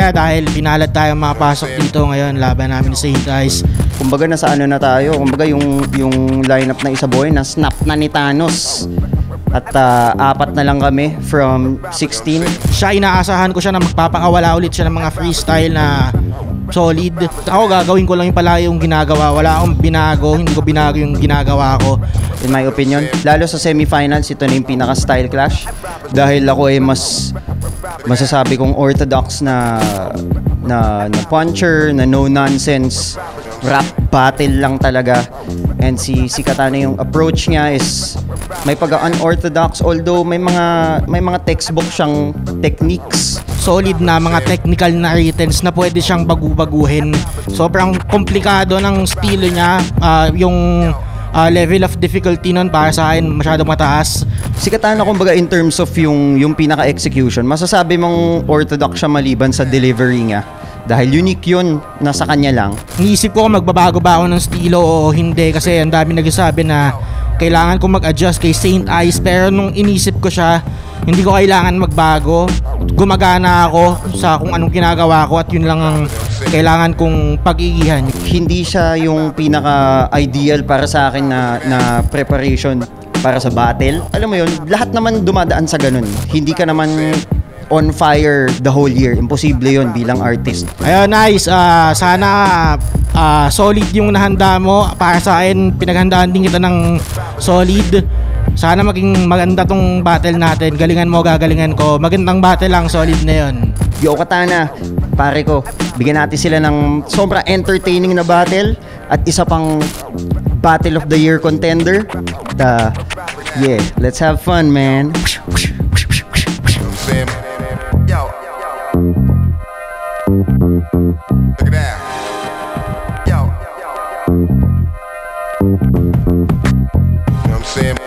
masaya dahil pinalad tayo makapasok dito ngayon laban namin sa St. Ice. Kumbaga nasa ano na tayo, kumbaga yung lineup na Isaboy na snap na ni Thanos. At 4 na lang kami from 16. Siya, inaasahan ko siya na magpapakawala ulit siya ng mga freestyle na solid. Ako gagawin ko lang yung pala yung ginagawa. Wala akong binago, hindi ko binago yung ginagawa ko. In my opinion, lalo sa semifinals, ito na yung pinaka-style clash. Dahil ako ay masasabi kong orthodox na puncher, na no-nonsense rap battle lang talaga. And si Katana, yung approach niya is may pag-unorthodox, although may mga textbook siyang techniques. Solid na mga technical na writtens na pwede siyang baguhin. Sobrang komplikado ng estilo niya. Yung level of difficulty nun para sa akin masyadong mataas. Si Katana, kumbaga in terms of yung pinaka-execution, masasabi mong orthodox siya maliban sa delivery niya. Dahil unique yun, nasa kanya lang. Iniisip ko kung magbabago ba ako ng estilo o hindi kasi ang dami nagsasabi na kailangan kong mag-adjust kay St. Ice, pero nung inisip ko siya, hindi ko kailangan magbago. Gumagana ako sa kung anong ginagawa ko at yun lang ang kailangan kong pag-iihan. Hindi siya yung pinaka-ideal para sa akin na preparation para sa battle. Alam mo yun, lahat naman dumadaan sa ganun. Hindi ka naman on fire the whole year. Imposible yun bilang artist. Ayun, nice. Sana solid yung nahanda mo. Para sa akin, pinaghandaan din kita ng solid. Sana maging maganda tong battle natin. Galingan mo, gagalingan ko. Magandang battle lang, solid na yun. Yo, Katana, pare ko, bigyan natin sila ng sobrang entertaining na battle at isa pang Battle of the Year contender. Yeah, let's have fun, man. Look at that. Yo. You know what I'm saying?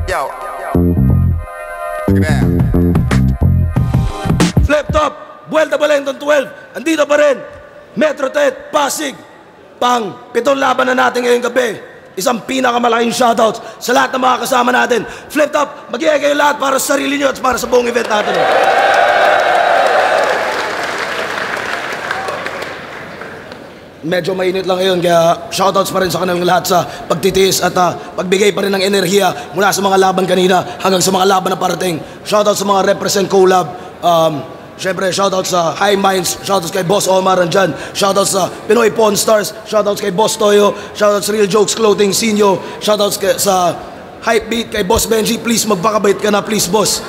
Yo. Look at that. Flip Top, Vuelta Balendon 12. Andito pa rin. Metro Tet, Pasig. Pang 7 laban na natin ngayong gabi. Isang pinakamalaking shoutouts sa lahat ng mga kasama natin. Flip Top, mag-iaya kayo lahat para sa sarili nyo at para sa buong event natin. Medyo mainit lang ngayon, kaya shoutouts pa rin sa kanilang lahat sa pagtitiis at pagbigay pa rin ng enerhiya mula sa mga laban kanina hanggang sa mga laban na parating. Shoutouts sa mga represent collab. Siyempre, shoutouts sa High Minds, shoutouts kay Boss Omar andyan, shoutouts sa Pinoy Pawn Stars, shoutouts kay Boss Toyo, shoutouts sa Real Jokes Clothing Sinyo, shoutouts sa Hypebeat kay Boss Benji. Please, magpakabait ka na, please, boss.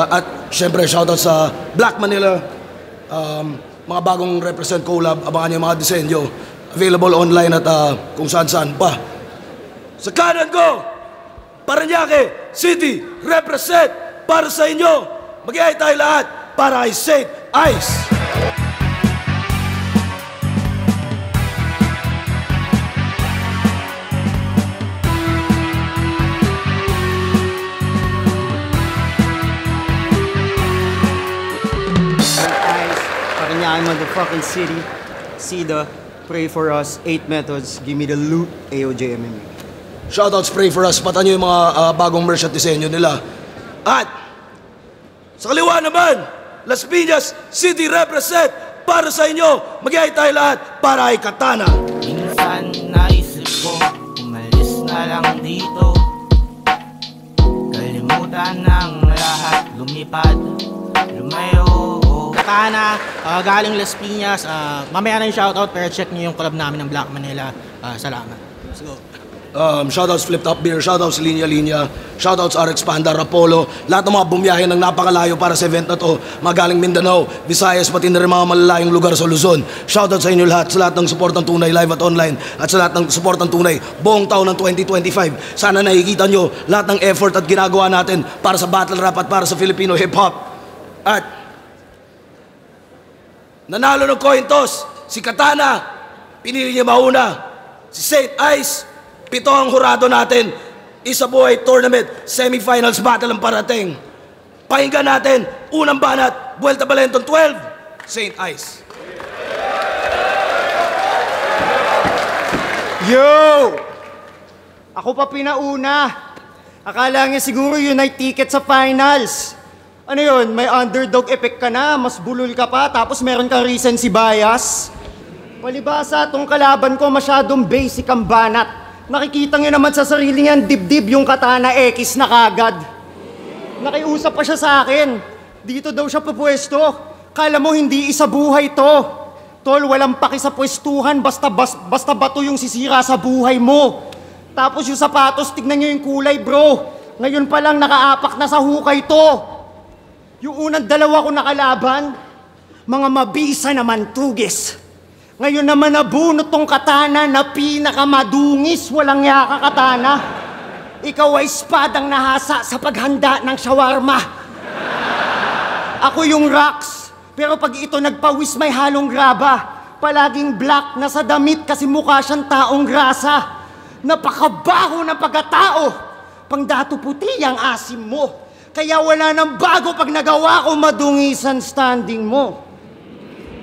At siyempre, shoutouts sa Black Manila, mga bagong represent collab, abangan niyo yung mga disenyo. Available online at kung saan-saan pa. Sa kanan ko, Parañaque City, represent para sa inyo. Mag-iay tayo lahat para kay St. Ice. Parañaque, motherfucking city. Sida, pray for us. 8 methods, give me the loot. AOJ MMA. Shoutouts, pray for us. Patan nyo yung mga bagong merch at disenyo nila. At sa kaliwa naman, Las Piñas City represent para sa inyo. Mag-iay tayo lahat para kay Katana. Minsan naisip ko, umalis na lang dito. Kalimutan ng lahat, lumipad, lumayo. Katana, galing Las Piñas. Mamaya na yung shoutout, pero check nyo yung collab namin ng Black Manila. Salamat. Let's go. Shoutouts Flip Top Beer, shoutouts Linya Linya, shoutouts RX Panda, Rapolo, lahat ng mga bumiyahe ng napakalayo para sa event na to, magaling Mindanao, Visayas, pati na rin mga malalayong lugar sa Luzon. Shoutouts sa inyo lahat, sa lahat ng suportang tunay live at online, at sa lahat ng suportang tunay buong taon ng 2025. Sana nakikita nyo lahat ng effort at ginagawa natin para sa battle rap at para sa Filipino hip hop. At nanalo ng coin toss si Katana, pinili niya mauna. Si St. Ice, 7 ang hurado natin. Isaboy Tournament Semifinals Battle ang parating. Pakinggan natin, unang banat, Vuelta Balendon 12, St. Ice. Yo! Ako pa pinauna. Akala niya siguro yun ay ticket sa finals. Ano yun, may underdog effect ka na, mas bulol ka pa, tapos meron kang recency bias. Palibasa, tong kalaban ko masyadong basic ang banat. Nakikita nyo naman sa sarili niyan, dibdib yung katana X na kagad. Nakiusap pa siya sa akin. Dito daw siya pupwesto. Kala mo hindi isa buhay to. Tol, walang paki sa pwestuhan, basta bato yung sisira sa buhay mo. Tapos yung sapatos, tignan nyo yung kulay, bro. Ngayon pa lang nakaapak na sa hukay to. Yung unang dalawa ko nakalaban, mga mabisa naman tugis. Ngayon naman nabunot tong katana na pinakamadungis, walang yaka katana. Ikaw ay espadang nahasa sa paghanda ng shawarma. Ako yung rocks, pero pag ito nagpawis may halong graba. Palaging black na sa damit kasi mukha siyang taong grasa. Napakabaho ng pagkatao, pangdato puti ang asim mo. Kaya wala nang bago pag nagawa ko madungisan standing mo.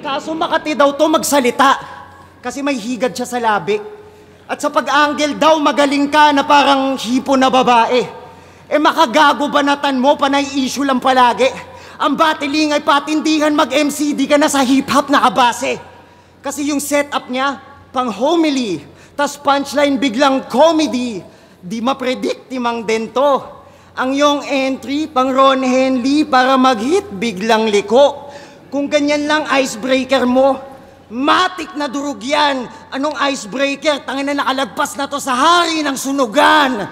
Kaso Makati daw to magsalita kasi may higad siya sa labi. At sa pag-angle daw magaling ka na parang hipo na babae. Makagago banatan mo, panay issue lang palagi. Ang battling ay patindihan mag-MCD ka na sa hip-hop na kabase. Kasi yung setup niya, pang homily, tas punchline biglang comedy. Di mapredict timang dento. Ang yung entry, pang Ron Henley, para mag-hit biglang liko. Kung ganyan lang icebreaker mo, matik na durug yan. Anong icebreaker? Tangina na nakalagpas na to sa hari ng sunugan.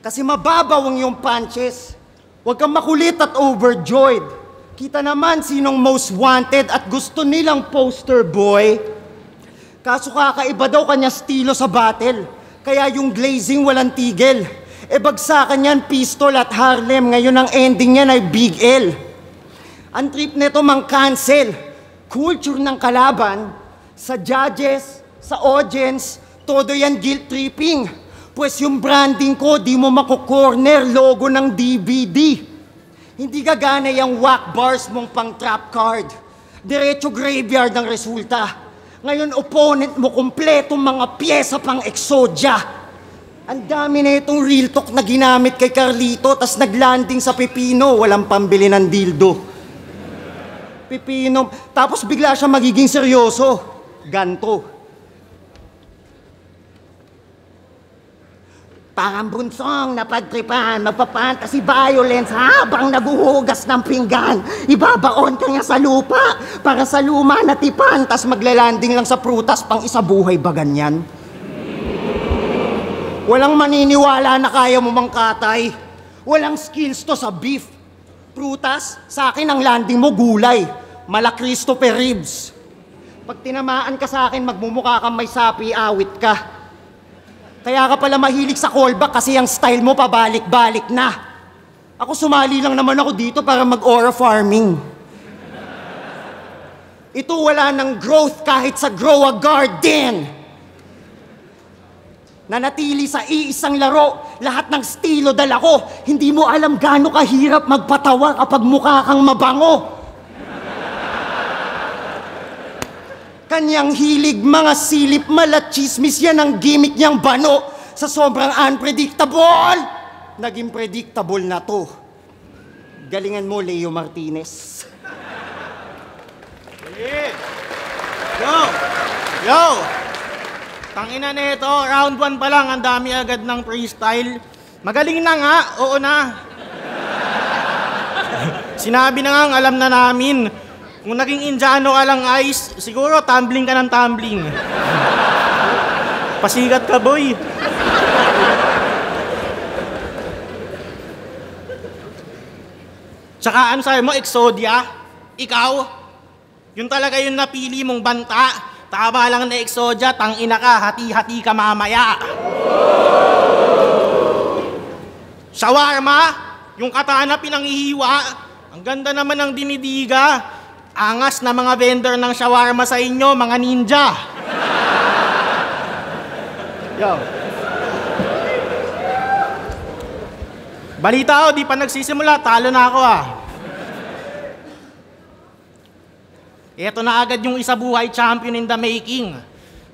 Kasi mababaw ang yung punches. Huwag kang makulit at overjoyed. Kita naman sinong most wanted at gusto nilang poster boy. Kaso kakaiba daw kanya stilo sa battle. Kaya yung glazing walang tigil. Bagsakan yan pistol at Harlem. Ngayon ang ending niyan ay Big L. Ang trip nito mang cancel. Culture ng kalaban, sa judges, sa audience, todo yan guilt tripping. Pues yung branding ko, di mo mako-corner logo ng DVD. Hindi gagana yung whack bars mong pang trap card. Diretso graveyard ang resulta. Ngayon opponent mo kompletong mga pyesa pang Exodia. Ang dami na itong real talk na ginamit kay Carlito, tas naglanding sa Pipino, walang pambili ng dildo. Pipino, tapos bigla siya magiging seryoso. Ganto. Parang bunsong napadtripan, magpapantasy violence habang naguhugas ng pinggan. Ibabaon ka niya sa lupa para sa luma na tipan, tas maglalanding lang sa prutas pang isa buhay ba ganyan? Walang maniniwala na kaya mo mangkatay. Walang skills to sa beef. Prutas, sa akin ang landing mo gulay. Mala Christopher Reeves. Pag tinamaan ka sa akin, magmumukha kang may sapi, awit ka. Kaya ka pala mahilig sa callback kasi ang style mo pabalik-balik na. Ako sumali lang naman ako dito para mag-aura farming. Ito wala ng growth kahit sa grow a garden. Nanatili sa iisang laro, lahat ng estilo dala ko. Hindi mo alam gaano kahirap magpatawa kapag mukha kang mabango. Kanyang hilig, mga silip, malat, chismis, yan ang gimmick niyang bano. Sa sobrang unpredictable, naging predictable na to. Galingan mo, Leo Martinez. Yo! Yo! Tangina nito, round 1 pa lang, ang dami agad ng freestyle. Magaling na nga, oo na. Sinabi na nga, alam na namin. Kung naging Indiano ka lang, Ice, siguro tumbling ka ng tumbling. Pasikat ka, boy. Tsaka ano sabi mo, Exodia? Ikaw? Yun talaga yung napili mong banta. Tama lang na Exodia, tangina ka, hati-hati ka mamaya. Shawarma, yung katana pinanghihiwa. Ang ganda naman ng dinidiga. Angas na mga vendor ng shawarma sa inyo, mga ninja. Yo. Balita di pa nagsisimula, talo na ako Eto na agad yung isa buhay champion in the making.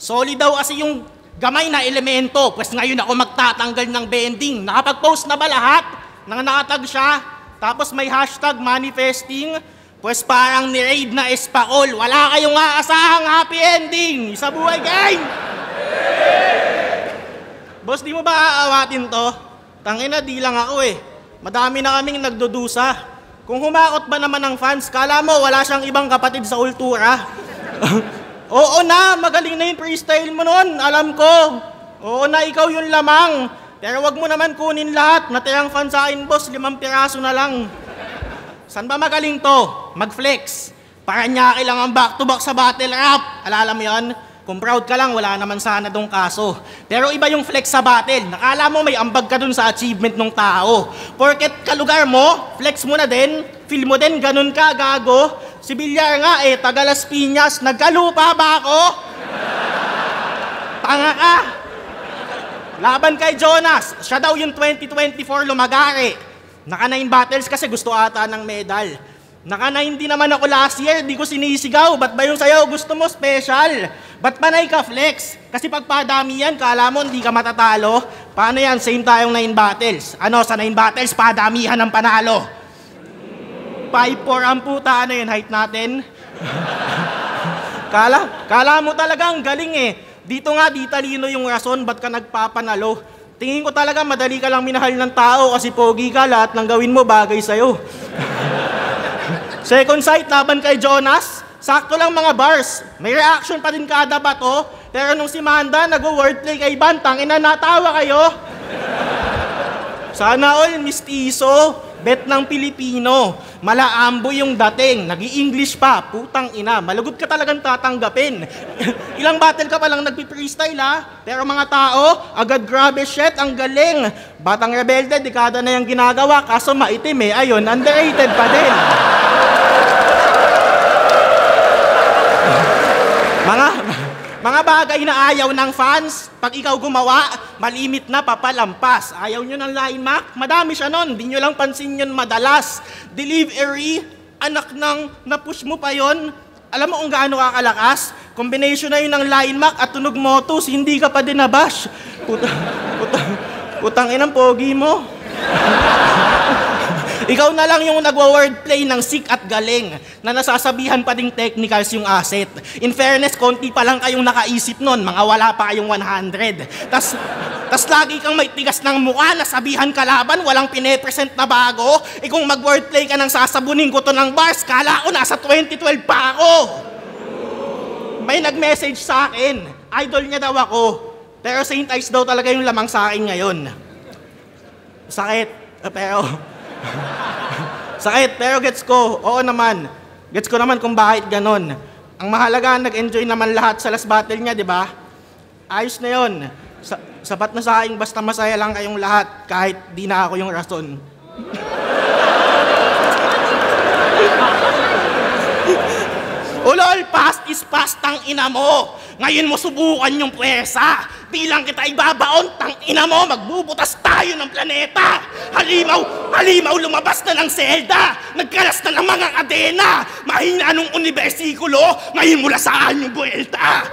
Solid daw kasi yung gamay na elemento, pues ngayon ako magtatanggal ng bending. Nakapag-post na ba lahat? Nang nakatag siya? tapos may hashtag manifesting, pues parang ni-raid na espakol. Wala kayong aasahang happy ending sa buhay, gang! Boss, di mo ba aawatin to? Tangina, di lang ako eh. Madami na kaming nagdudusa. Kung humakot ba naman ng fans, kala mo wala siyang ibang kapatid sa kultura. Oo na, magaling na yung freestyle mo nun, alam ko. Oo na, ikaw yung lamang. Pero wag mo naman kunin lahat. Natirang fan sa akin, boss, 5 piraso na lang. San ba magaling to? Mag-flex. Paranaque lang ang back-to-back sa battle rap. Alala mo yan? Kung proud ka lang, wala naman sana dong kaso. Pero iba yung flex sa battle. Nakala mo may ambag ka dun sa achievement ng tao. Porket kalugar mo, flex mo na din. Feel mo din, ganun ka, gago. Si Villar nga taga Las Piñas. Nagkalupa ba ako? Tanga ka. Laban kay Jonas. Siya daw yung 2024 lumagari. Naka 9 battles kasi gusto ata ng medal. Naka 9 din naman ako last year, di ko sinisigaw. Ba't ba yung sayo gusto mo special? Ba't panay ka flex? Kasi pag padami yan, kala mo hindi ka matatalo. Paano yan? Same tayong 9 battles. Ano, sa 9 battles, padamihan ng panalo. 5'4" ang puta, ano yun, height natin? Kala mo talagang galing eh. Dito nga, di talino yung rason, ba't ka nagpapanalo? Tingin ko talaga madali ka lang minahal ng tao kasi pogi ka, lahat ng gawin mo bagay sa'yo. Second sight, laban kay Jonas. Sakto lang mga bars. May reaction pa din kada bato. Pero nung si Manda nag-wordplay kay Bantang, natawa kayo. Sana all mistiso. Bet ng Pilipino. Malaambo yung dating. Nag-i-English pa. Putang ina. Malagot ka talagang tatanggapin. Ilang battle ka palang nagpi-freestyle ha? Pero mga tao, agad grabe shit, ang galing. Batang Rebelde, dekada na yung ginagawa. Kaso maitim eh. Ayun, underrated pa din. Mga bagay na ayaw ng fans, pag ikaw gumawa, malimit na papalampas. Ayaw nyo ng line mark? Madami siya nun, di nyo lang pansin yun madalas. Delivery, anak ng napush mo pa yon. Alam mo kung gaano kakalakas? Combination na yun ng line mark at tunog motos, hindi ka pa din nabash. Putang inang pogi mo. Ikaw na lang yung nagwa-wordplay ng sick at galing na nasasabihan pa ding technicals yung asset. In fairness, konti pa lang kayong nakaisip nun, mga wala pa kayong 100. Tas lagi kang may tigas ng mukha, nasabihan kalaban, walang pine-present na bago. Kung mag-wordplay ka ng sasabunin ko to ng bars, kala ko nasa 2012 pa ako. May nag-message sa akin, idol niya daw ako. Pero Saint Ice daw talaga yung lamang sa akin ngayon. Sakit, pero... Sakit, pero gets ko. Oo naman. Gets ko naman kung bakit ganon. Ang mahalaga, nag-enjoy naman lahat sa last battle niya, di ba? Ayos na yon. Sapat na sa akin, basta masaya lang kayong lahat, kahit di na ako yung rason. Ulol, past is past, tang ina mo. Ngayon mo subukan yung pwersa. Di lang kita ibabaon, tang ina mo, magbubutas tayo ng planeta. Halimaw lumabas na ng selda. Nagkalas na ng mga kadena. Mahina nung unibersikulo, ngayon mula saan yung buwelta.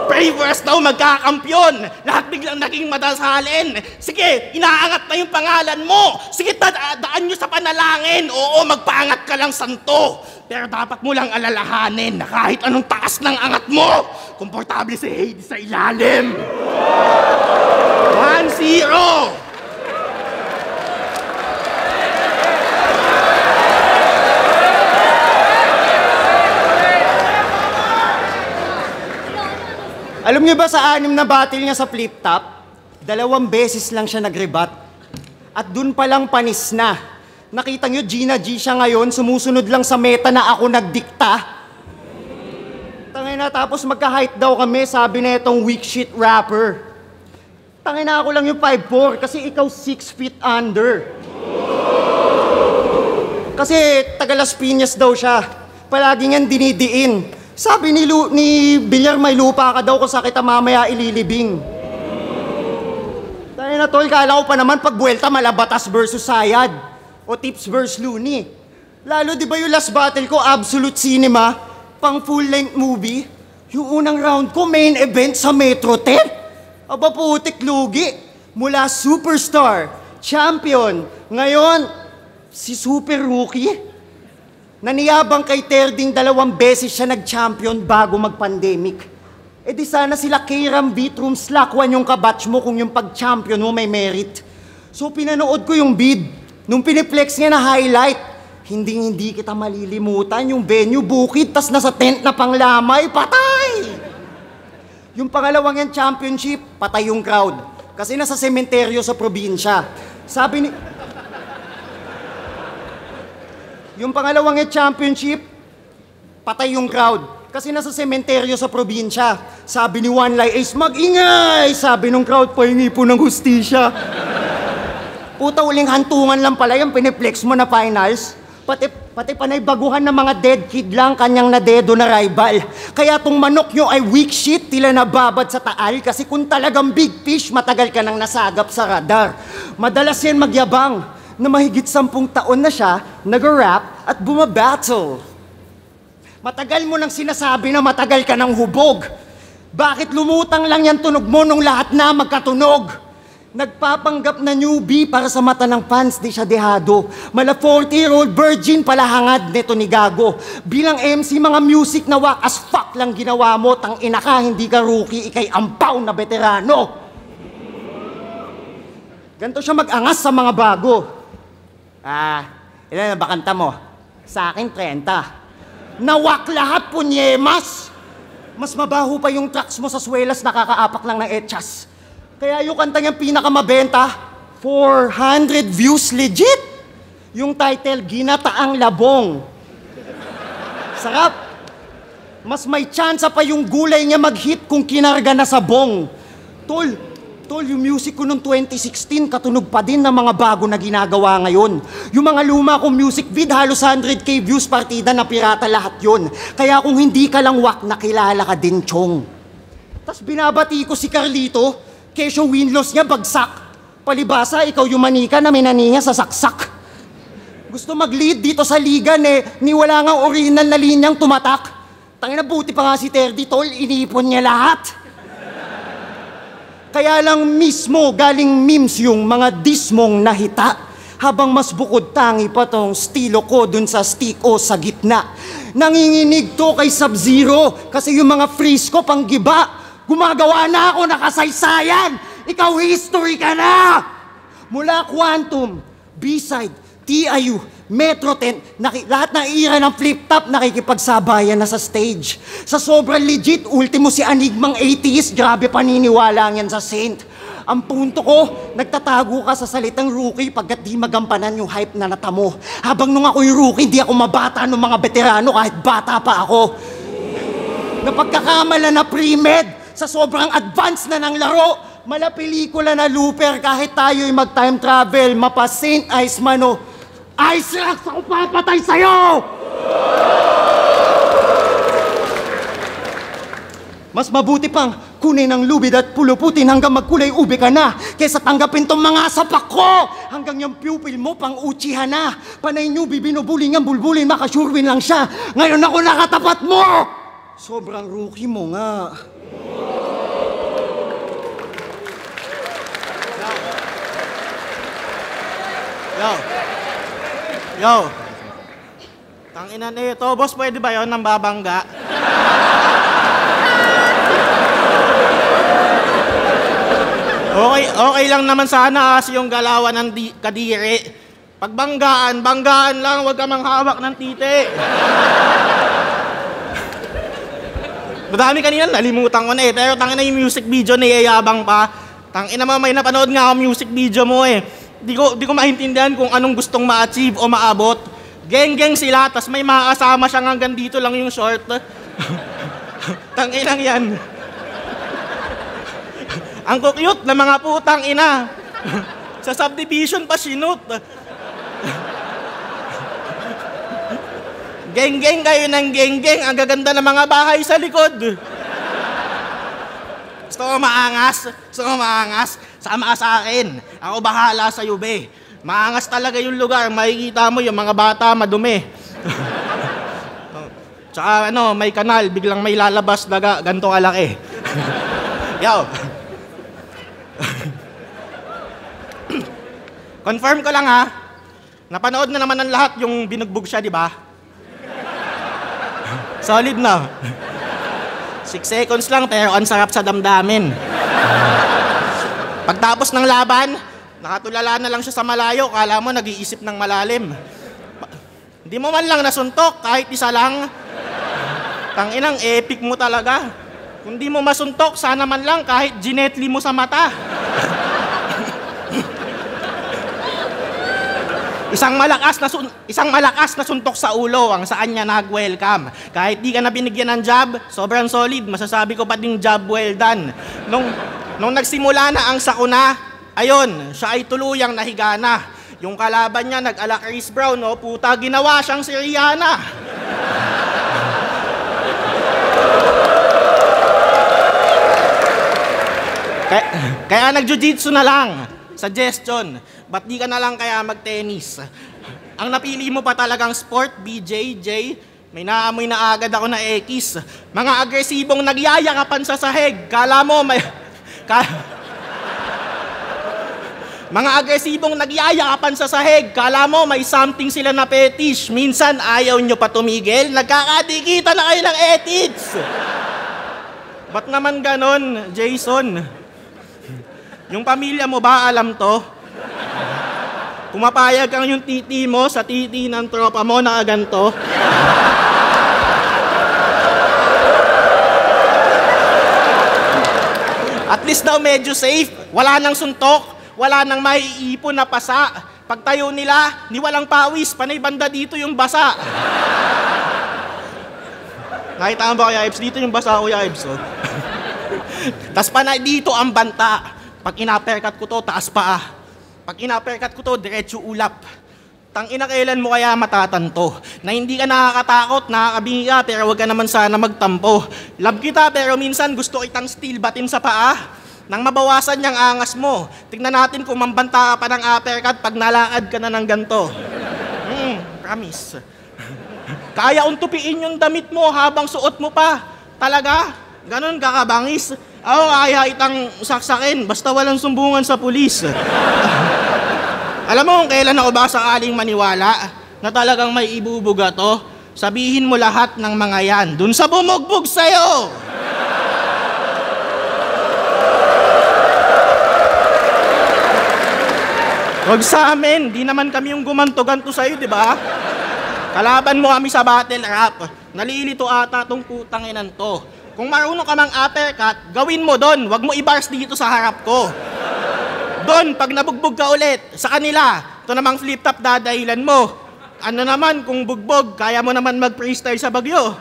Bravers daw magkakampyon. Lahat biglang naging madasalin. Sige, inaangat na yung pangalan mo. Sige, daan nyo sa panalangin. Oo, magpaangat ka lang, santo. Pero dapat mo lang alalahanin na kahit anong taas ng angat mo, komportable si Hades sa ilalim. 1-0! Alam niyo ba sa 6 na battle niya sa flip top, 2 beses lang siya nag-rebat. At dun palang panis na. Nakita niyo, Gina G siya ngayon, sumusunod lang sa meta na ako nagdikta. Tangina, tapos magka-height daw kami, sabi na itong weak shit rapper. Tangina, ako lang yung 5'4", kasi ikaw 6 feet under. Kasi taga Las Piñas daw siya. Palagi niyang dinidiin. Sabi ni Villar, may lupa ka daw kung sa kita mamaya ililibing. Dahil na tol, kala ko pa naman pag buwelta Malabatas versus Sayad o Tips versus Looney. Lalo di ba yung last battle ko, Absolute Cinema, pang full-length movie? Yung unang round ko, main event sa Metro 10. Aba putik lugi. Mula superstar, champion, ngayon, Si Super Rookie? Naniyabang kay Terding 2 beses siya nag-champion bago mag-pandemic. E di sana sila Kairam, Beatroom, Slakwan yung kabatch mo kung yung pag-champion mo may merit. So pinanood ko yung bid. Nung piniplex niya na highlight, hindi kita malilimutan yung venue bukid tas nasa tent na panglamay, patay! Yung pangalawang yan championship, patay yung crowd. Kasi nasa sementeryo sa probinsya. Sabi ni... Yung pangalawang championship, patay yung crowd. Kasi nasa sementeryo sa probinsya. Sabi ni One Lie Ace, mag-ingay! Sabi nung crowd, pahingi po ng hustisya. Puta, uling hantungan lang pala yung piniplex mo na finals. Pati panay baguhan ng mga dead kid lang kanyang nadedo na rival. Kaya tong manok nyo ay weak shit, tila nababad sa taal. Kasi kung talagang big fish, matagal ka nang nasagap sa radar. Madalas yan magyabang na mahigit 10 taon na siya nag-rap at bumabattle. Matagal mo nang sinasabi na matagal ka ng hubog. Bakit lumutang lang yan tunog mo nung lahat na magkatunog? Nagpapanggap na newbie para sa mata ng fans, di siya dehado. Mala 40-year-old virgin pala hangad neto ni Gago. Bilang MC, mga music na wak as fuck lang ginawa mo. Tang ina ka, hindi ka rookie, ikay ampaw na veterano. Ganto siya mag-angas sa mga bago. Ilan na ba kanta mo? Sa akin, 30. Nawak lahat, punyemas! Mas mabaho pa yung tracks mo sa swelas, nakakaapak lang ng etchas. Kaya yung kanta niyang pinakamabenta, 400 views legit! Yung title, Ginataang Labong. Sarap! Mas may tsansa pa yung gulay niya mag-hit kung kinarga na sa bong. Tol, yung music ko noong 2016, katunog pa din ng mga bago na ginagawa ngayon. Yung mga luma kong music vid, halos 100k views partida na pirata lahat yon. Kaya kung hindi ka lang wak, nakilala ka din, chong. Tas binabati ko si Carlito, kesyo win-loss niya bagsak. Palibasa, ikaw yung manika na minaniya sa saksak. Gusto mag-lead dito sa ligan ni wala nga original na linyang tumatak. Tangina, buti pa nga si Terdy, tol, inipon niya lahat. Kaya lang mismo galing memes yung mga dismong nahita. Habang mas bukod tangi pa tong stilo ko dun sa stick o sa gitna. Nanginginig to kay Sub-Zero kasi yung mga freeze ko pang giba. Gumagawa na ako nakasaysayan. Ikaw history ka na! Mula Quantum, B-Side, TIU, Metro 10, lahat ng ira ng flip-top nakikipagsabayan na sa stage. Sa sobrang legit, ultimo si Anigmang atheist, grabe paniniwala yan sa saint. Ang punto ko, nagtatago ka sa salitang rookie pagkat di magampanan yung hype na natamo. Habang nung ako'y rookie, di ako mabata ng mga veterano kahit bata pa ako. Napagkakamala na pre-med sa sobrang advance na ng laro. Mala pelikula na looper kahit tayo'y mag-time travel, mapa Saint Ice Mano. Ice Rocks ako papatay sa'yo! Mas mabuti pang kunin ng lubid at puluputin hanggang magkulay ube ka na kaysa tanggapin tong mga sapak ko hanggang yung pupil mo pang uchihan na. Panay nyo bibinubuling ang bulbulin, makasurwin lang siya. Ngayon ako nakatapat mo! Sobrang rookie mo nga. Yo! Tangina nito, boss, pwede ba yun ng babangga? Okay lang naman sana kasi yung galawan ng kadiri. Pagbanggaan, banggaan lang, huwag ka manghawak ng titi. Madami kanina, nalimutan ko na pero tangina yung music video ni Yayabang pa. Tangina mo, may napanood nga ako music video mo Di ko maintindihan kung anong gustong ma-achieve o maabot. Geng-geng sila, tas may makakasama siya hanggang dito lang yung short. Tanginang yan. Ang cute na mga putang ina. Sa subdivision pa sinut. Geng-geng kayo ng geng-geng. Ang gaganda ng mga bahay sa likod. Gusto mo maangas? Sama ka sa akin. Ako bahala sa be. Maangas talaga yung lugar. Makikita mo yung mga bata madumi. Tsaka may kanal. Biglang may lalabas daga. Ganto kalaki. Yo. Confirm ko lang ha. Napanood na naman ng lahat yung binugbog siya, di ba? Solid na. 6 seconds lang pero ang sarap sa damdamin. Pagtapos ng laban, nakatulala na lang siya sa malayo. Kala mo nag-iisip ng malalim. Hindi mo man lang nasuntok kahit isa lang. Tanginang epic mo talaga. Kung di mo masuntok, sana man lang kahit ginetli mo sa mata. Isang malakas na suntok sa ulo ang saan niya nag-welcome. Kahit di ka na binigyan ng job, sobrang solid. Masasabi ko pa ding job well done. Nung nagsimula na ang sakuna, ayun, siya ay tuluyang nahiga na. Yung kalaban niya nag-ala Chris Brown, no? Puta, ginawa siyang si Rihanna. Kaya nag-jiu-jitsu na lang. Suggestion, ba't di ka na lang kaya mag-tennis? Ang napili mo pa talagang sport, BJJ, may naamoy na agad ako na X. Mga agresibong nagyayakapan sa sahig. Kala mo may... Mga agresibong nagyayakapan sa sahig. Kala mo may something sila na fetish. Minsan ayaw nyo pa tumigil. Nagkakadikita na kayo ng ethics. Ba't naman ganon, Jason? Yung pamilya mo ba alam to? Pumapayag kang yung titi mo sa titi ng tropa mo na ganto? At least daw medyo safe. Wala nang suntok, wala nang maiipon na pasa. Pagtayo nila, ni walang pawis, panay banda dito yung basa. Nakita mo ba Kuya Ibs? Dito yung basa Kuya Ibs. Oh. Tas panay dito ang banta. Pag ina-uppercut ko to, taas paa. Pag ina-uppercut ko to, diretso ulap. Tangina, kailan mo kaya matatanto? Na hindi ka nakakatakot, nakakabingi ka, pero wag ka naman sana magtampo. Love kita, pero minsan gusto kitang steel batin sa paa. Nang mabawasan niyang angas mo, tignan natin kung mambanta ka pa ng uppercut pag nalakad ka na ng ganto. Promise. Kaya untupiin yung damit mo habang suot mo pa. Talaga? Ganon kakabangis. Ako kaya itang saksakin, basta walang sumbungan sa pulis. Alam mo kung kailan ako ba sakaling maniwala na talagang may ibubuga to? Sabihin mo lahat ng mga yan, dun sa bumugbog sa'yo! Huwag sa amin, di naman kami yung gumanto-ganto sa'yo, di ba? Kalaban mo kami sa battle rap. Nalilito ata tong putang inan to. Kung marunong ka mang uppercut, gawin mo doon. Huwag mo i-bars dito sa harap ko. Doon, pag nabugbog ka ulit, sa kanila, ito namang flip-top dadahilan mo. Ano naman, kung bugbog, kaya mo naman mag-freestyle sa Bagyo.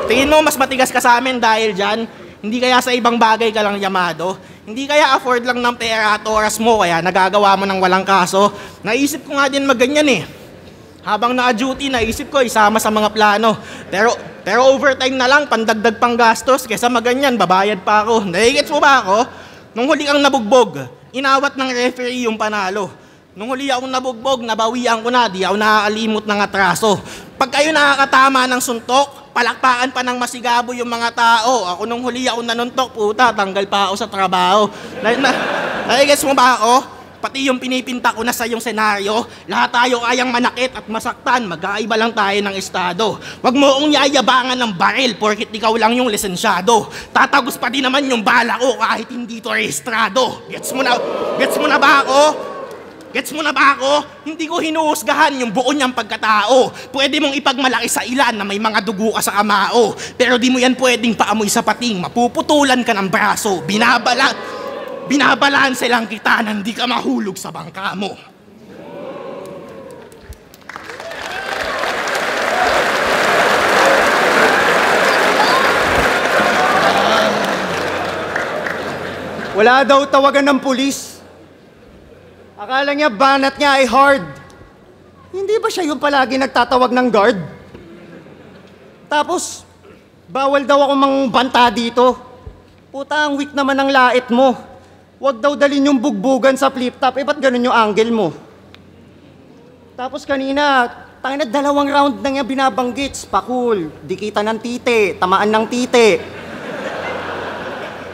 Tingin mo, mas matigas ka sa amin dahil dyan? Hindi kaya sa ibang bagay ka lang yamado? Hindi kaya afford lang ng pera at oras mo, kaya nagagawa mo ng walang kaso? Naisip ko nga din magganyan eh. Habang naka-duty, naisip ko isama sa mga plano. Pero overtime na lang, pandagdag pang gastos. Kesa maganyan, babayad pa ako. Nagigets mo ba ako? Nung huli kang nabugbog, inawat ng referee yung panalo. Nung huli akong nabugbog, nabawian ko na, di ako nakakalimot ng atraso. Pag kayo nakakatama ng suntok, palakpakan pa ng masigabo yung mga tao. Ako nung huli ako nanuntok, puta, tanggal pa ako sa trabaho. Nagigets mo ba ako? Pati yung pinipinta ko na sa yung senaryo, lahat tayo kayang manakit at masaktan, magkaiba lang tayo ng estado. Huwag mo akong yayabangan ng baril porkit ikaw lang yung lisensyado. Tatagos pa din naman yung bala ko kahit hindi to rehistrado. Gets mo na ba ako? Gets mo na ba ako? Hindi ko hinuhusgahan yung buo niyang pagkatao. Pwede mong ipagmalaki sa ilan na may mga dugo ka sa kamao. Pero di mo yan pwedeng paamoy sa pating, mapuputulan ka ng braso. Binabalanse lang kita na hindi ka mahulog sa bangka mo. Wala daw tawagan ng pulis. Akala niya banat niya ay hard. Hindi ba siya yung palagi nagtatawag ng guard? Tapos, bawal daw ako mangbanta dito. Puta, ang weak naman ng lait mo. Huwag daw dalhin yung bugbugan sa flip-top. Ba't ganun yung angle mo? Tapos kanina, tangina 2 round na niya binabanggit. Pakul, dikita ng tite, tamaan ng tite.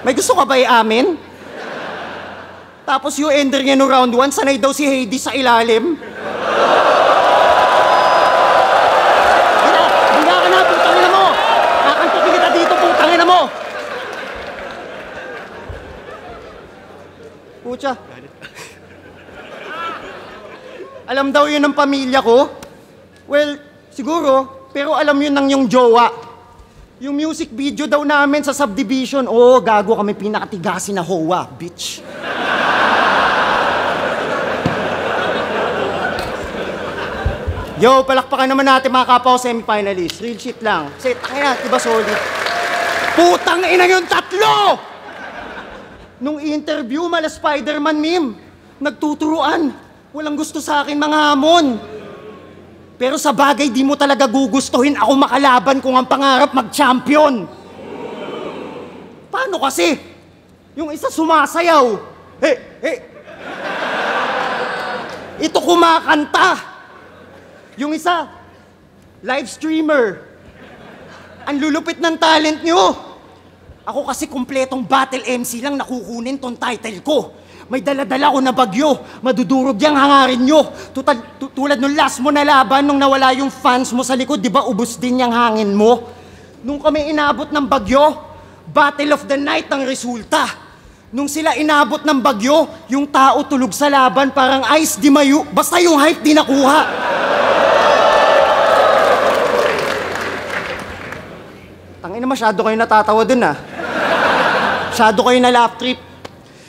May gusto ka ba i-amin? Tapos yung ender niya no round 1, sanay daw si Hades sa ilalim. Bila ka na, putangin na mo! Kakantukin kita dito, putangin na mo! Pucha. Alam daw yun ng pamilya ko? Well, siguro, pero alam yun ng yung jowa. Yung music video daw namin sa Subdivision, gago kami pinakatigasin na hoa, bitch. Yo, palakpakan naman natin mga kapaw semifinalists. Real shit lang. Kasi, tangina, diba solid? Putang ina yung tatlo! Nung interview, mala Spider-Man meme. Nagtuturuan. Walang gusto sa akin mga hamon. Pero sa bagay, di mo talaga gugustuhin ako makalaban kung ang pangarap mag-champion. Paano kasi? Yung isa sumasayaw. Ito kumakanta. Yung isa, live streamer. Ang lulupit ng talent nyo. Ako kasi kumpletong battle MC lang nakukunin tong title ko. May dala-dala ko na bagyo. Madudurog yung hangarin nyo. Tulad nung last mo na laban, nung nawala yung fans mo sa likod, di ba ubos din yung hangin mo? Nung kami inabot ng bagyo, Battle of the Night ang resulta. Nung sila inabot ng bagyo, yung tao tulog sa laban parang ice di mayu. Basta yung hype di nakuha. Tangina, masyado kayo natatawa dun ah. Masyado kayo na laugh trip.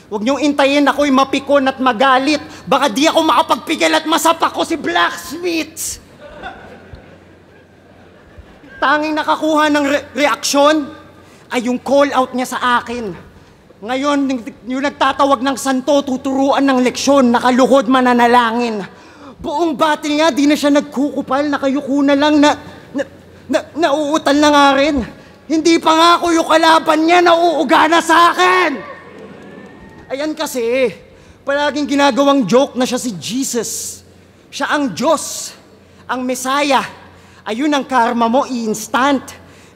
Huwag niyong intayin ako'y mapikon at magalit. Baka di ako makapagpigil at masapak ko si Blacksmith. Tanging nakakuha ng reaksyon ay yung call out niya sa akin. Ngayon, yung nagtatawag ng santo, tuturuan ng leksyon, nakaluhod mananalangin. Buong battle nga, di na siya nagkukupal, nakayuko na lang nauutal na nga rin. Hindi pa nga ako yung kalaban niya, nauuga na sa akin. Ayan kasi, palaging ginagawang joke na siya si Jesus. Siya ang Diyos, ang Messiah. Ayun ang karma mo, instant.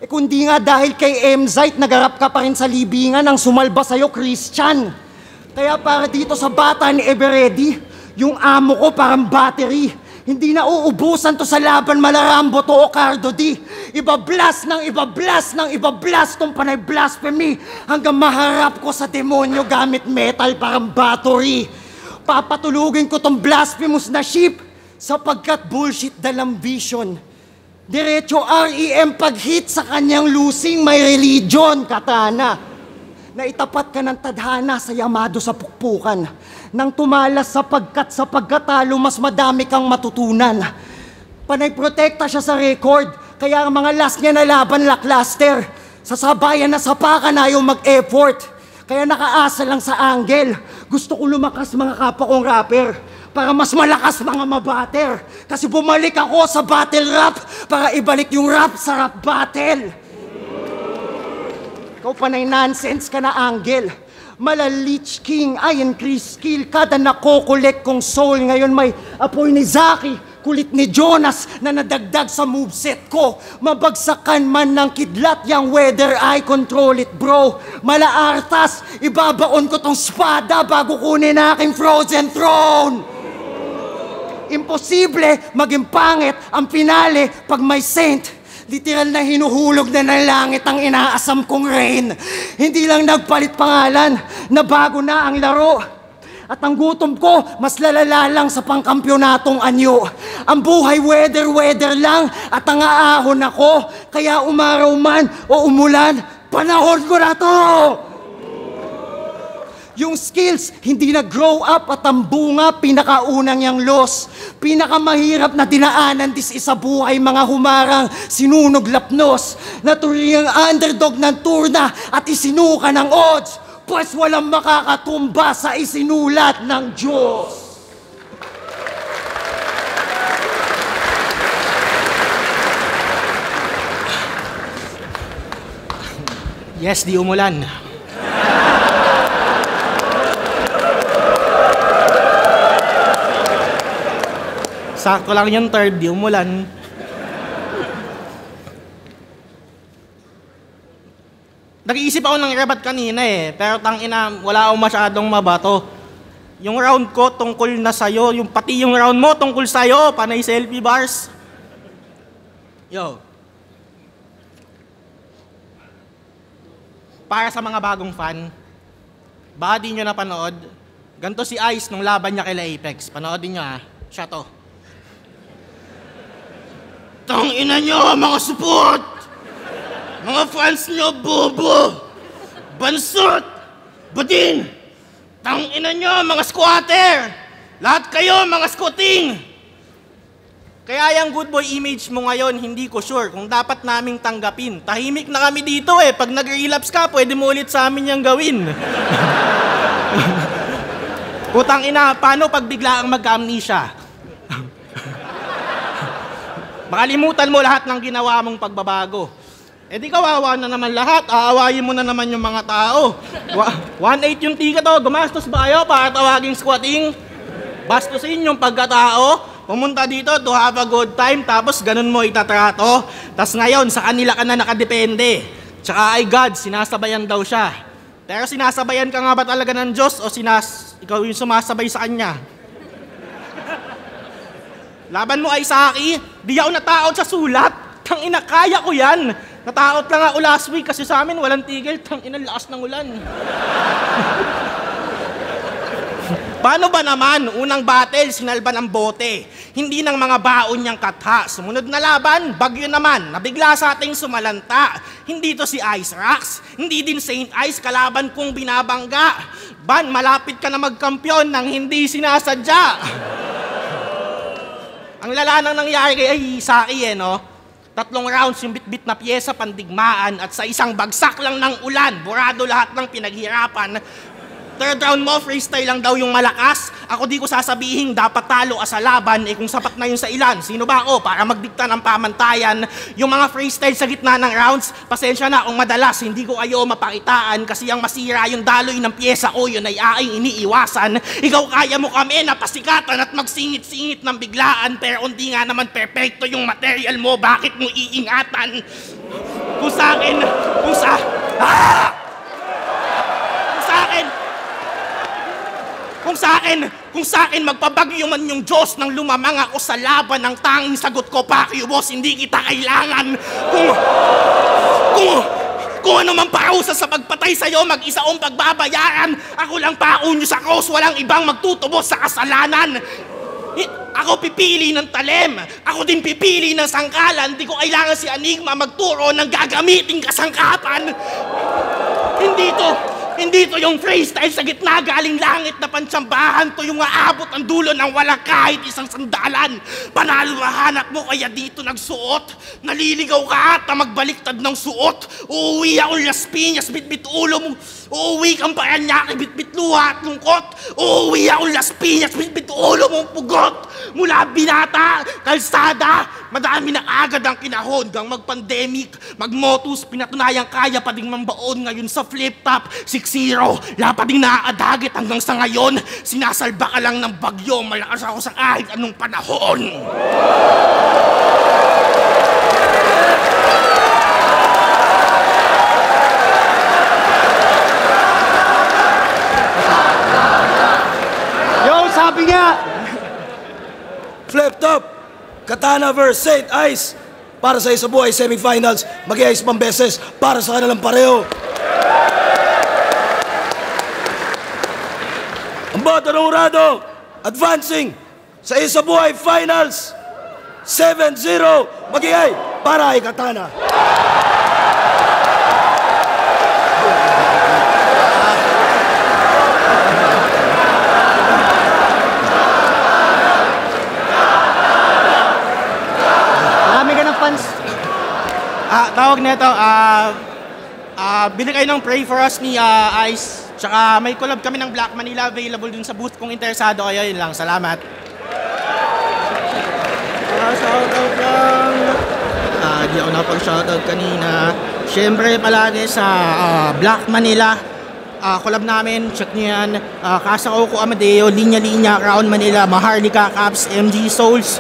Kundi nga dahil kay Emzite, nagarap ka pa rin sa libingan ang sumalba sa'yo, Christian. Kaya para dito sa bata ni Everready, yung amo ko parang battery. Hindi na uubusan to sa laban Malarambo to o Cardo D. Iba-blast tong panay blasphemy hanggang maharap ko sa demonyo gamit metal parang battery. Papatulugin ko tong blasphemous na ship sapagkat bullshit dalang vision. Diretso REM pag-hit sa kanyang losing may religion, katana. Naitapat ka ng tadhana sa yamado sa pukpukan. Nang tumalas sa pagkatalo, mas madami kang matutunan. Panay protekta siya sa record, kaya ang mga last niya na laban lackluster. Sa sabayan na sapakan ayaw mag-effort, kaya nakaasa lang sa angle. Gusto ko lumakas mga kapwa kong rapper, para mas malakas mga mabater. Kasi bumalik ako sa battle rap, para ibalik yung rap sa rap battle. Ikaw panay nonsense ka na, Angel. Mala Lich King, Iron Chris Kill, kada nakokolek kong soul. Ngayon may apoy ni Zaki, kulit ni Jonas na nadagdag sa moveset ko. Mabagsakan man ng kidlat, yang weather, I control it, bro. Mala Arthas, ibabaon ko tong spada bago kunin aking frozen throne. Imposible maging pangit ang pinali pag may saint. Literal na hinuhulog na ng langit ang inaasam kong rain. Hindi lang nagpalit pangalan, nabago na ang laro. At ang gutom ko, mas lalala lang sa pangkampyonatong anyo. Ang buhay weather lang at ang aahon ako. Kaya umaraw man o umulan, panahon ko na to! Yung skills, hindi na-grow up at ang bunga, pinakaunang yang loss. Pinakamahirap na dinaanan dis isa buhay mga humarang sinunog lapnos. Naturi ang underdog ng turna at isinuka ng odds. Pues walang makakatumba sa isinulat ng Diyos. Yes, di umulan. Sakto lang yung third, di umulan. Nag-iisip ako ng rebat kanina pero tangina, wala akong masyadong mabato. yung round ko tungkol na sa'yo, pati yung round mo tungkol sa'yo, panay selfie bars. Yo. Para sa mga bagong fan, baka di nyo napanood, ganito si Ice nung laban niya kila Apex. Panoodin nyo siya to. Tangina nyo, mga support! Mga fans nyo, bobo! Bansot! Budin! Tangina nyo, mga squatter! Lahat kayo, mga squatting! Kaya yung good boy image mo ngayon, hindi ko sure kung dapat naming tanggapin. Tahimik na kami dito Pag nag-relapse ka, pwede mo ulit sa amin yung gawin. Putang ina, paano pag bigla ang magka-amnesia? Makalimutan mo lahat ng ginawa mong pagbabago. Di kawawa na naman lahat, aawayin mo na naman yung mga tao. 1.8 yung ticket gumastos ba kayo para tawaging squatting? Bastusin yung pagkatao, pumunta dito to have a good time, tapos ganun mo itatrato. Tapos ngayon, sa kanila ka na nakadepende. Tsaka ay God, sinasabayan daw siya. Pero sinasabayan ka nga ba talaga ng Diyos o ikaw yung sumasabay sa Kanya? Laban mo ay Saki, di ako nataot sa sulat. Tangina, kaya ko yan. Natakot lang ako last week kasi sa amin walang tigil. Tangina, lakas ng ulan. Paano ba naman? Unang battle, sinalban ang bote. Hindi ng mga baon niyang katha. Sumunod na laban, bagyo naman. Nabigla sa ating sumalanta. Hindi to si Ice Rocks. Hindi din Saint Ice, kalaban kong binabangga. Ban, malapit ka na magkampyon nang hindi sinasadya. Ang lala nang nangyari kay Saki no? 3 rounds yung bit-bit na pyesa pandigmaan at sa isang bagsak lang ng ulan, burado lahat ng pinaghirapan. 3rd round mo, freestyle lang daw yung malakas. Ako di ko sasabihin dapat talo ka sa laban, kung sapat na yun sa ilan. Sino ba ako para magdikta ng pamantayan? Yung mga freestyle sa gitna ng rounds, pasensya na kung madalas hindi ko kayo mapakitaan kasi ang masira yung daloy ng pyesa ko, yun ay aking iniiwasan. Ikaw kaya mo kami na pasikatan at magsingit-singit ng biglaan, pero hindi nga naman perfecto yung material mo, bakit mo iingatan? Kung sa akin, magpabagyo man yung Diyos nang lumamang ako sa laban, ang tanging sagot ko, Pacquiao boss, hindi kita kailangan. Kung ano man parusa sa pagpatay sa'yo, mag-isa kong pagbabayaran. Ako lang paunyo sa cross, walang ibang magtutubos sa kasalanan. Ako pipili ng talem. Ako din pipili ng sangkalan. Di ko kailangan si Enigma magturo ng gagamiting kasangkapan. Hindi to yung freestyle sa gitna galing langit na pantsambahan. To yung aabot ang dulo ng walang kahit isang sandalan. Panalo hanap mo kaya dito nagsuot. Naliligaw ka at magbaliktad ng suot. Uuwi ako Las Piñas, bitbit ulo mo. Uuwi kang Paranaque, bitbit luha at lungkot. Uuwi ako Las Piñas, bitbit ulo mong pugot. Mula binata, kalsada, madami na agad ang kinahon hanggang mag-pandemic. Mag-motus, pinatunayang kaya pa ding mambaon ngayon sa flip-top. 6-0, lapa ding naaadagit hanggang sa ngayon. Sinasalba ka lang ng bagyo, malakas ako sa kahit anong panahon. Yo, sabi nga! Flip top, Katana vs. Saint Ice. Para sa isa buhay semifinals, mag-i-ice pang beses para sa kanilang pareho. Ang Bata ng Urado, advancing sa isa buhay finals. 7-0, mag-i-ay para kay Katana. Fans. Tawag nito, bili kayo ng Pray For Us ni Ice. Tsaka may collab kami ng Black Manila available dun sa booth kung interesado kayo. Yun lang, salamat. Shoutout lang. Di ako napag-shoutout kanina. Siyempre palagi sa Black Manila. Collab namin, check nyo yan. Casa Coco Amadeo, Linya Linya, Crown Manila, Maharlika Caps, MG Souls,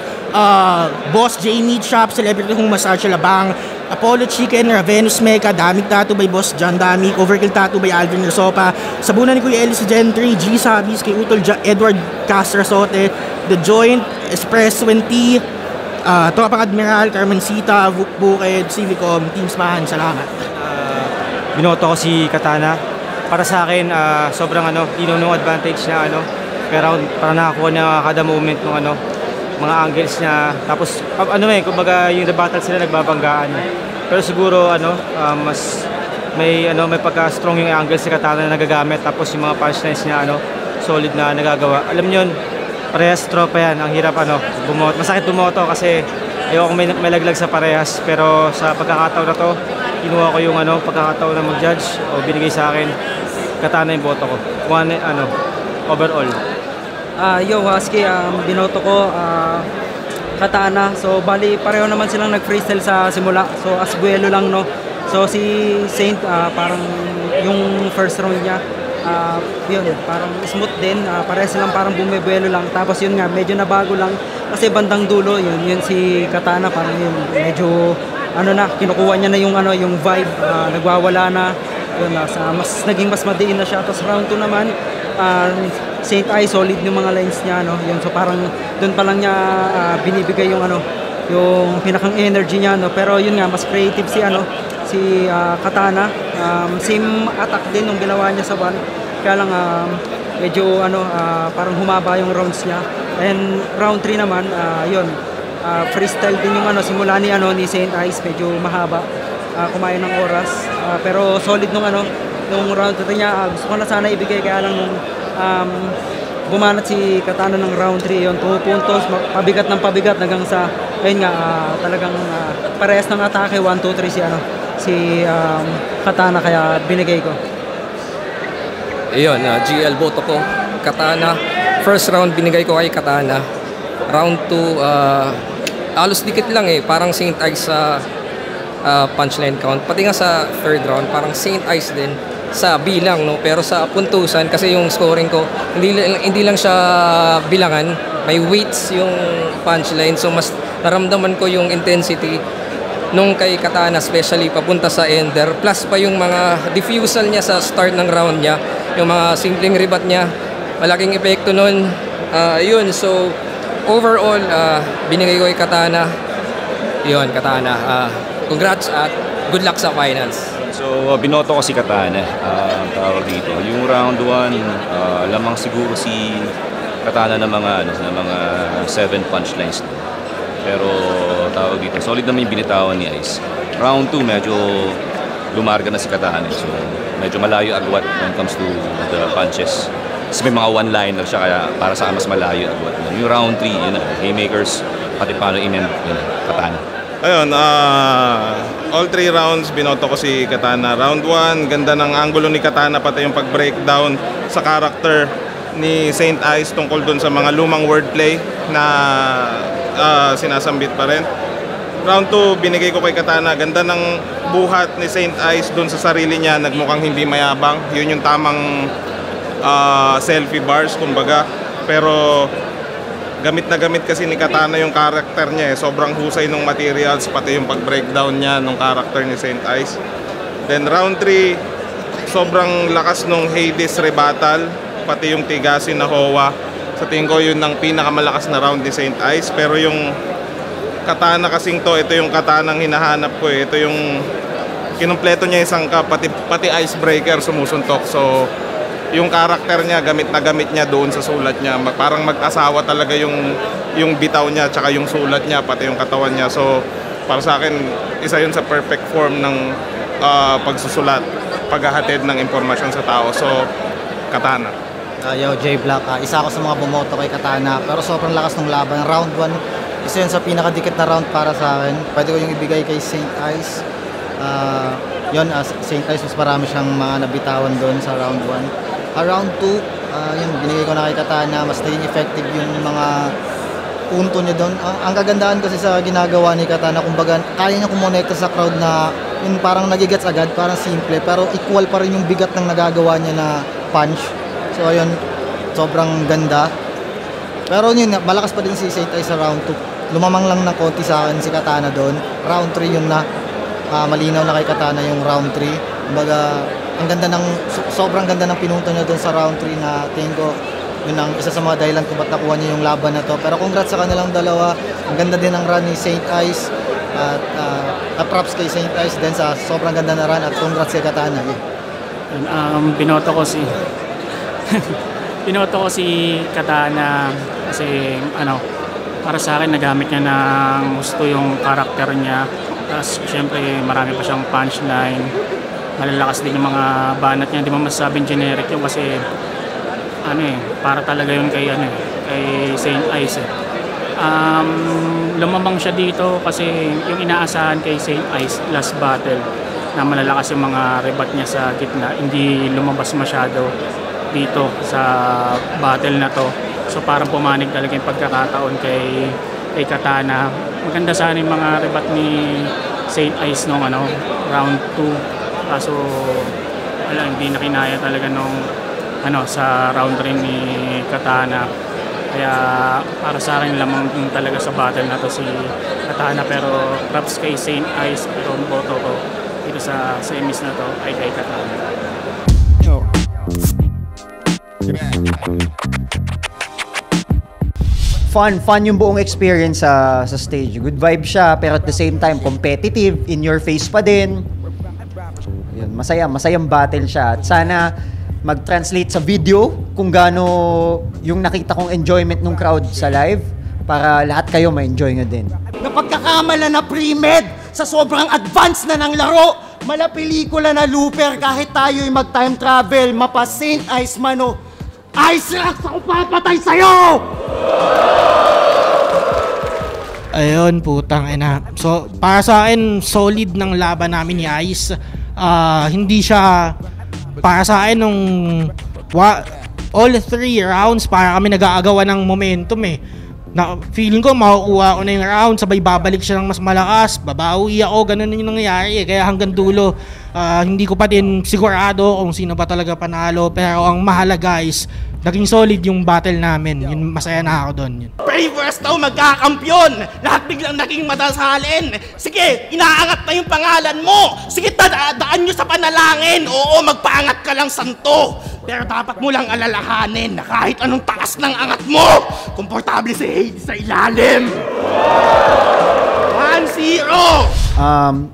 Boss J Meat Shop, Celebrity Hong Massage Labang, Apollo Chicken, Ravenous Mecha, Damig Tattoo by Boss John Damig, Overkill Tattoo by Alvin Rosopa, Sabunan ni Kuya Eli si Gentry, G Sabis, kay Utol Edward Castrasote, The Joint, Espresso and Tea, Tropang Admiral, Carmencita, Vuk Bukid, Civicom, Team Smahan, salamat. Binoto ko si Katana. Para sa akin, sobrang inunong advantage na pero para nakakuha na kada moment ng mga angles niya. Tapos kumbaga yung the battle sila nagbabanggaan. Pero siguro mas may pagka-strong yung angles si Katana na nagagamit. Tapos yung mga punchlines niya solid na nagagawa. Alam niyo yun, parehas tropa yan. Ang hirap bumoto. Masakit bumoto kasi ayoko may laglag sa parehas. Pero sa pagkakataon na to, kinuha ko yung pagkakataon na mag-judge o binigay sa akin. Katana yung boto ko. Overall. Yo Husky, binoto ko Katana. So bali pareho naman silang nag-freestyle sa simula. So Asbuelo lang So si Saint parang yung first round niya yun, parang smooth din. Pareho silang parang bumibuelo lang. Tapos yun nga, medyo nabago lang kasi bandang dulo yun si Katana parang yun medyo kinukuha niya na yung vibe, nagwawala na. Yun, naging mas madiin na siya. Tapos round 2 naman, Saint I solid yung mga lines niya, yun, so parang doon pa lang niya binibigay yung pinakang energy niya, pero yun nga, mas creative si Katana. Same attack din nung ginawa niya sa 1, kaya lang medyo parang humaba yung rounds niya. And round 3 naman, yun, freestyle din yung simula ni Saint Ice, medyo mahaba, kumain ng oras, pero solid nung round 3 niya. Gusto ko na sana ibigay, kaya lang nung bumanat si Katana ng round 3, yun, 2 puntos, pabigat ng pabigat hanggang sa ayun nga, talagang parehas ng atake, 1, 2, 3 si Katana, kaya binigay ko. Ayun, GL boto ko Katana. First round binigay ko kay Katana. Round 2 halos dikit lang parang Saint Ice sa punchline count. Pati nga sa third round, parang Saint Ice din sa bilang, pero sa puntusan, kasi yung scoring ko, hindi lang siya bilangan, may weights yung punchline. So mas naramdaman ko yung intensity nung kay Katana, especially papunta sa ender. Plus pa yung mga diffusal niya sa start ng round niya, yung mga simpleng rebat niya, malaking epekto nun. Yun, so overall, binigay ko kay Katana. Yun, Katana. Congrats at good luck sa finals. So, binoto ko si Katana. Tawag dito. Yung round 1, lamang siguro si Katana ng mga 7 punchlines. Pero tawag dito, solid naman yung binitawan ni Ice. Round 2, medyo lumarga na si Katana. So, medyo malayo agwat when it comes to the punches. Kasi may mga one-liner siya, kaya para sa mas malayo agwat. Yung round 3, yun na, haymakers, pati paano in-end, Katana. Ayun, all 3 rounds binoto ko si Katana. Round 1, ganda ng angulo ni Katana, pati yung pag-breakdown sa character ni Saint Ice tungkol dun sa mga lumang wordplay na sinasambit pa rin. Round 2, binigay ko kay Katana. Ganda ng buhat ni Saint Ice dun sa sarili niya, nagmukhang hindi mayabang. Yun yung tamang selfie bars, kumbaga. Pero gamit na gamit kasi ni Katana yung character niya sobrang husay ng materials, pati yung pag-breakdown niya ng character ni Saint Ice. Then round 3, sobrang lakas nung Hades rebuttal, pati yung tigasin na Hoa. Sa tingin ko yun ang pinakamalakas na round ni Saint Ice. Pero yung Katana kasing to, ito yung Katanang hinahanap ko Ito yung kinumpleto niya isang pati icebreaker sumusuntok. So yung karakter niya, gamit na gamit niya doon sa sulat niya. Parang mag-asawa talaga yung bitaw niya, tsaka yung sulat niya, pati yung katawan niya. So, para sa akin, isa yun sa perfect form ng pagsusulat, paghahatid ng impormasyon sa tao. So, Katana. Yo, J Black. Isa ako sa mga bumoto kay Katana, pero sobrang lakas ng laban. Round 1, isa yun sa pinakadikit na round para sa akin. Pwede ko yung ibigay kay Saint Ice. Saint Ice, mas marami siyang mga nabitawan doon sa round 1. Round 2, yun, binigay ko na kay Katana. Mas naging effective yung mga punto niya doon. Ang kagandahan kasi sa ginagawa ni Katana, kumbaga, kaya niya kumonekta sa crowd na yun, parang nagigets agad, parang simple, pero equal pa rin yung bigat ng nagagawa niya na punch. So, ayun, sobrang ganda. Pero yun, malakas pa din si Saint Ice sa round 2. Lumamang lang ng konti sa akin si Katana doon. Round 3 yun na. malinaw na kay Katana yung round 3. Kumbaga, sobrang ganda ng pinunto niya doon sa round 3 na tingin ko yun ang isa sa mga dahilan kung ba't nakuha niya yung laban na to. Pero congrats sa kanilang dalawa. Ang ganda din ng run ni Saint Ice. At props kay Saint Ice din sa sobrang ganda na run at congrats kay Katana. Binoto ko si Katana kasi para sa akin nagamit niya ng gusto yung karakter niya. Tapos syempre marami pa siyang punchline. Malalakas din yung mga banat niya. Hindi mo masasabing generic yun kasi para talaga yun kay Saint Ice. Lumamang siya dito kasi yung inaasahan kay Saint Ice last battle na malalakas yung mga rebat niya sa gitna, hindi lumabas masyado dito sa battle na to. So parang pumanig talaga yung pagkakataon kay Katana. Maganda sana yung mga rebat ni Saint Ice nung round 2. Kaso hindi na kinaya talaga nung sa round 3 ni Katana. Kaya para sa akin lamang talaga sa battle na to si Katana, pero props kay Saint Ice, pero ang boto ko dito sa semis na to ay kay Katana. Fun yung buong experience sa stage. Good vibe siya, pero at the same time competitive, in your face pa din. Yun, masayang battle siya. At sana mag-translate sa video kung gaano yung nakita kong enjoyment ng crowd sa live para lahat kayo ma-enjoy nyo din. Napagkakamala na pre-med sa sobrang advance na ng laro. Mala pelikula na looper kahit tayo'y mag-time travel, mapa Saint Ice mano. Ice Rocks ako papatay sa'yo! Ayun, putang ina. So, para sa akin, solid ng laban namin ni Ice. Hindi siya, para sa akin, nung all 3 rounds, para kami nag-aagawan ng momentum feeling ko makukuha ko na yung round, sabay babalik siya ng mas malakas, babawi ako, ganun yung nangyayari Kaya hanggang dulo, hindi ko pa din sigurado kung sino ba talaga panalo, pero ang mahalaga is naging solid yung battle namin. Yun, masaya na ako doon. Bravers daw magkakampyon! Lahat biglang naging madasalin! Sige, inaangat na yung pangalan mo! Sige, daan nyo sa panalangin! Oo, magpaangat ka lang santo! Pero dapat mo lang alalahanin na kahit anong taas ng angat mo, komportable si Hades sa ilalim! 1-0!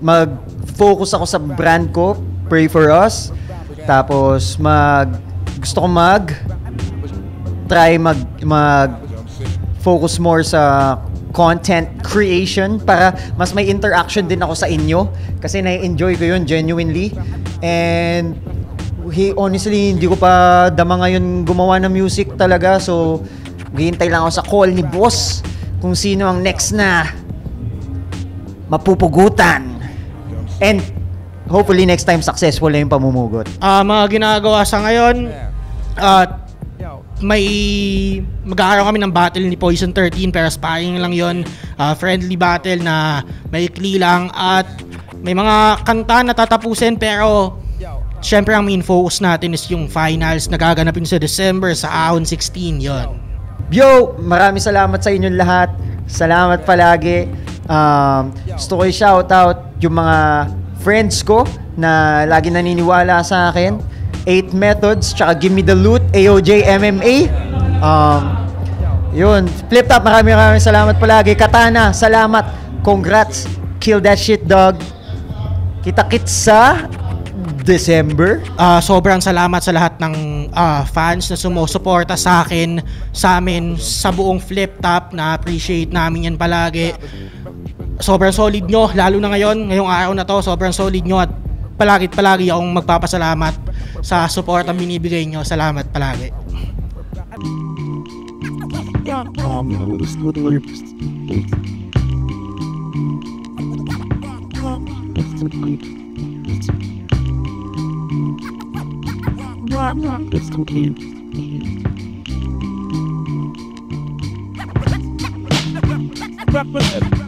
Mag-focus ako sa brand ko, Pray For Us. Tapos gusto ko mag-focus more sa content creation para mas may interaction din ako sa inyo kasi na-enjoy ko yun genuinely. And honestly, hindi ko pa dama ngayon gumawa ng music talaga, so hihintay lang ako sa call ni boss kung sino ang next na mapupugutan. And hopefully next time successful na yung pamumugot. Mga ginagawa sa ngayon, magkakaroon kami ng battle ni Poison 13 pero sparring lang yon, friendly battle na maikli lang at may mga kanta na tatapusin, pero syempre ang main focus natin is yung finals na gaganapin sa December sa Ahon 16 yon. Yo, maraming salamat sa inyong lahat. Salamat palagi. Gusto ko i-shoutout yung mga friends ko na lagi naniniwala sa akin. 8 Methods, tsaka Give Me The Loot, AOJ MMA. Yun, Flip Top, maraming salamat palagi. Katana, salamat. Congrats. Kill that shit, dog. Kita-kits sa December. Sobrang salamat sa lahat ng fans na sumusuporta sa akin, sa amin, sa buong Flip Top. Na-appreciate namin yan palagi. Sobrang solid nyo, lalo na ngayong araw na to, sobrang solid nyo at palagi akong magpapasalamat sa support ang binibigay nyo. Salamat palagi. Represent.